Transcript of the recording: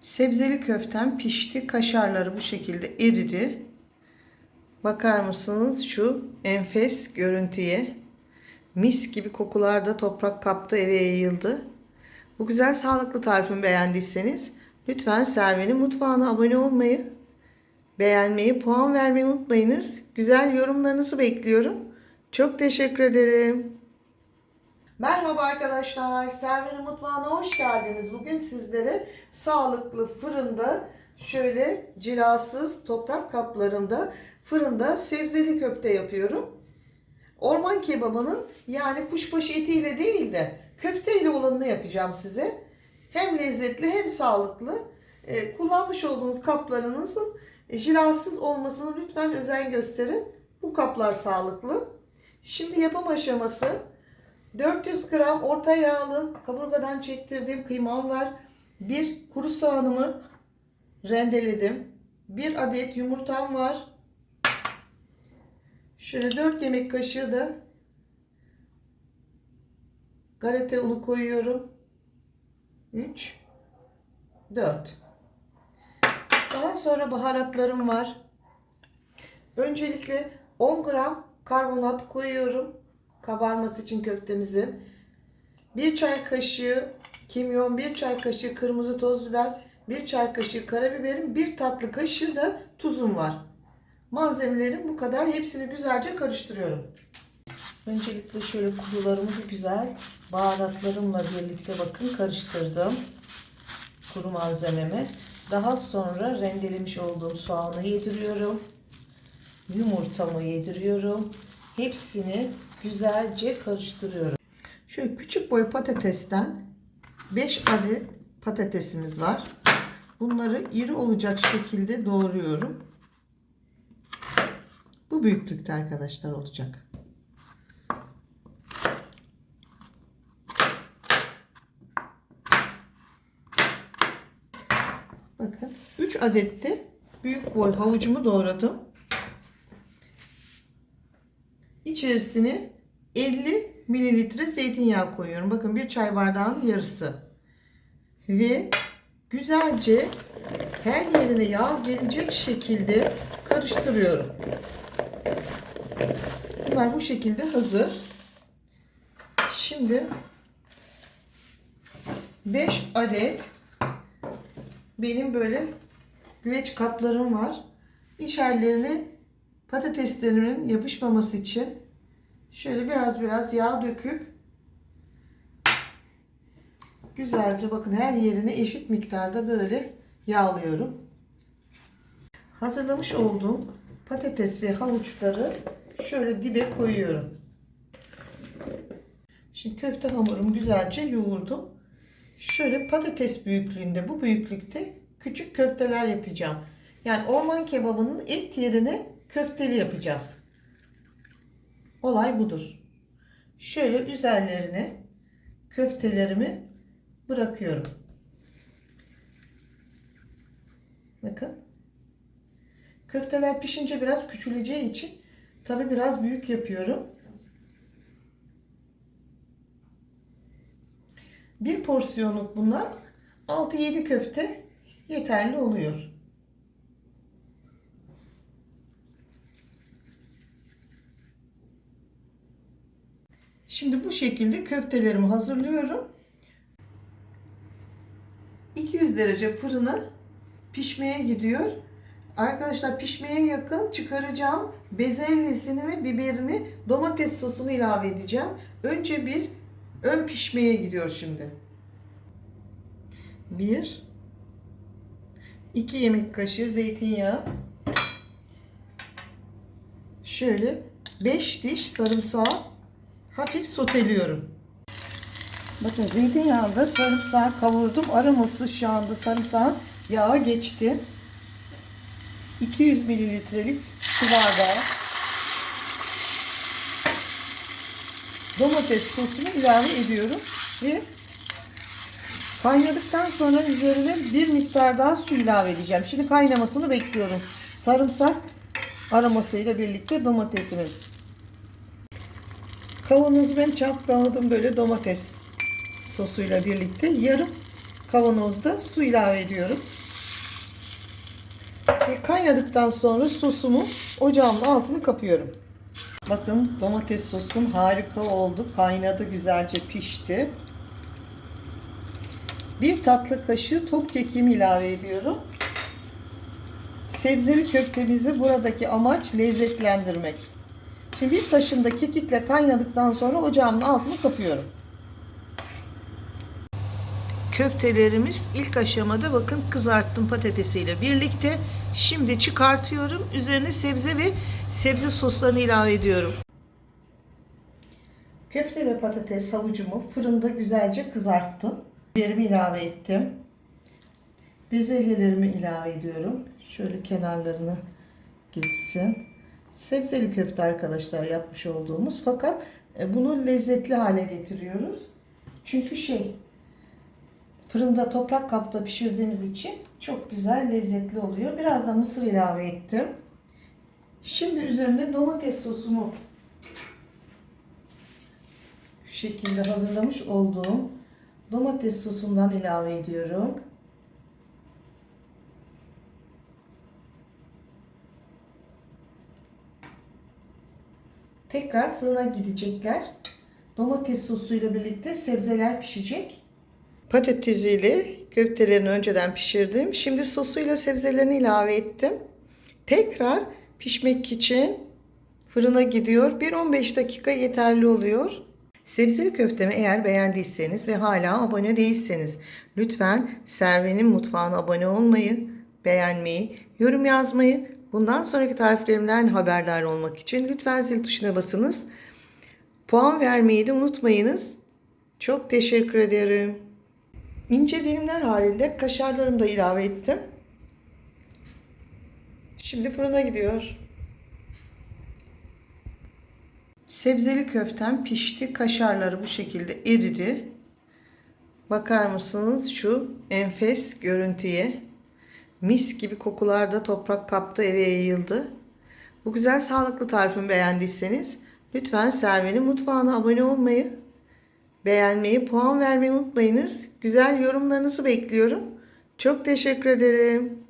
Sebzeli köftem pişti. Kaşarları bu şekilde eridi. Bakar mısınız şu enfes görüntüye? Mis gibi kokular da toprak kapta eve yayıldı. Bu güzel sağlıklı tarifimi beğendiyseniz lütfen Servenin Mutfağı'na abone olmayı, beğenmeyi, puan vermeyi unutmayınız. Güzel yorumlarınızı bekliyorum. Çok teşekkür ederim. Merhaba arkadaşlar. Servenin Mutfağı'na hoş geldiniz. Bugün sizlere sağlıklı fırında şöyle cilasız toprak kaplarında fırında sebzeli köfte yapıyorum. Orman kebabının yani kuşbaşı etiyle değil de köfteyle olanını yapacağım size. Hem lezzetli hem sağlıklı. Kullanmış olduğunuz kaplarınızın jilasız olmasına lütfen özen gösterin. Bu kaplar sağlıklı. Şimdi yapım aşaması. 400 gram orta yağlı kaburgadan çektirdiğim kıymam var. Bir kuru soğanımı rendeledim. Bir adet yumurtam var. Şöyle 4 yemek kaşığı da galeta unu koyuyorum. 3 4. Daha sonra baharatlarım var. Öncelikle 10 gram karbonat koyuyorum. Kabarması için köftemizin. 1 çay kaşığı kimyon, 1 çay kaşığı kırmızı toz biber, 1 çay kaşığı karabiberim, 1 tatlı kaşığı da tuzum var. Malzemelerim bu kadar. Hepsini güzelce karıştırıyorum. Öncelikle şöyle kurularımı bir güzel baharatlarımla birlikte bakın karıştırdım. Kuru malzememi. Daha sonra rendelemiş olduğum soğanı yediriyorum. Yumurtamı yediriyorum. Hepsini güzelce karıştırıyorum. Şöyle küçük boy patatesten 5 adet patatesimiz var. Bunları iri olacak şekilde doğruyorum. Bu büyüklükte arkadaşlar olacak. Bakın 3 adet de büyük boy havucumu doğradım. İçerisine 50 mililitre zeytinyağı koyuyorum. Bakın bir çay bardağının yarısı. Ve güzelce her yerine yağ gelecek şekilde karıştırıyorum. Bunlar bu şekilde hazır. Şimdi 5 adet benim böyle güveç kaplarım var. İçerilerine patateslerimin yapışmaması için şöyle biraz yağ döküp güzelce bakın her yerine eşit miktarda böyle yağlıyorum. Hazırlamış olduğum patates ve havuçları şöyle dibe koyuyorum. Şimdi köfte hamurumu güzelce yoğurdum. Şöyle patates büyüklüğünde, bu büyüklükte küçük köfteler yapacağım. Yani orman kebabının et yerine köfteli yapacağız. Olay budur. Şöyle üzerlerine köftelerimi bırakıyorum. Bakın. Köfteler pişince biraz küçüleceği için tabi biraz büyük yapıyorum. Bir porsiyonluk bunlar 6-7 köfte yeterli oluyor. Şimdi bu şekilde köftelerimi hazırlıyorum. 200 derece fırına pişmeye gidiyor. Arkadaşlar pişmeye yakın çıkaracağım. Bezelyesini ve biberini, domates sosunu ilave edeceğim. Önce bir ön pişmeye gidiyor şimdi. 2 yemek kaşığı zeytinyağı. Şöyle 5 diş sarımsağı hafif soteliyorum. Bakın zeytinyağında sarımsağı kavurdum. Aroması şu anda sarımsağın yağa geçti. 200 mililitrelik su bardağı domates sosunu ilave ediyorum ve kaynadıktan sonra üzerine bir miktar daha su ilave edeceğim. Şimdi kaynamasını bekliyorum. Sarımsak aromasıyla birlikte domatesimin. Kavanozu ben çalkaladım böyle domates sosuyla birlikte. Yarım kavanozda su ilave ediyorum. Ve kaynadıktan sonra sosumu ocağımın altını kapıyorum. Bakın domates sosum harika oldu. Kaynadı, güzelce pişti. Bir tatlı kaşığı top kekiğimi ilave ediyorum. Sebzeli köftemizi buradaki amaç lezzetlendirmek. Şimdi bir taşımda kekikle kaynadıktan sonra ocağımın altını kapıyorum. Köftelerimiz ilk aşamada bakın kızarttım patatesiyle birlikte. Şimdi çıkartıyorum. Üzerine sebze ve sebze soslarını ilave ediyorum. Köfte ve patates havucumu fırında güzelce kızarttım. Biberimi ilave ettim. Bezelyelerimi ilave ediyorum. Şöyle kenarlarına gitsin. Sebzeli köfte arkadaşlar yapmış olduğumuz, fakat bunu lezzetli hale getiriyoruz. Çünkü fırında toprak kapta pişirdiğimiz için çok güzel, lezzetli oluyor. Biraz da mısır ilave ettim. Şimdi üzerine domates sosumu şu şekilde hazırlamış olduğum domates sosundan ilave ediyorum. Tekrar fırına gidecekler. Domates sosuyla birlikte sebzeler pişecek. Patatesiyle köftelerini önceden pişirdim. Şimdi sosuyla sebzelerini ilave ettim. Tekrar pişmek için fırına gidiyor. 1-15 dakika yeterli oluyor. Sebzeli köftemi eğer beğendiyseniz ve hala abone değilseniz lütfen Serve'nin mutfağına abone olmayı, beğenmeyi, yorum yazmayı, bundan sonraki tariflerimden haberdar olmak için lütfen zil tuşuna basınız. Puan vermeyi de unutmayınız. Çok teşekkür ederim. İnce dilimler halinde kaşarlarımı da ilave ettim. Şimdi fırına gidiyor. Sebzeli köftem pişti. Kaşarları bu şekilde eridi. Bakar mısınız şu enfes görüntüye? Mis gibi kokular da toprak kapta eve yayıldı. Bu güzel sağlıklı tarifimi beğendiyseniz lütfen Serve'nin mutfağına abone olmayı, beğenmeyi, puan vermeyi unutmayınız. Güzel yorumlarınızı bekliyorum. Çok teşekkür ederim.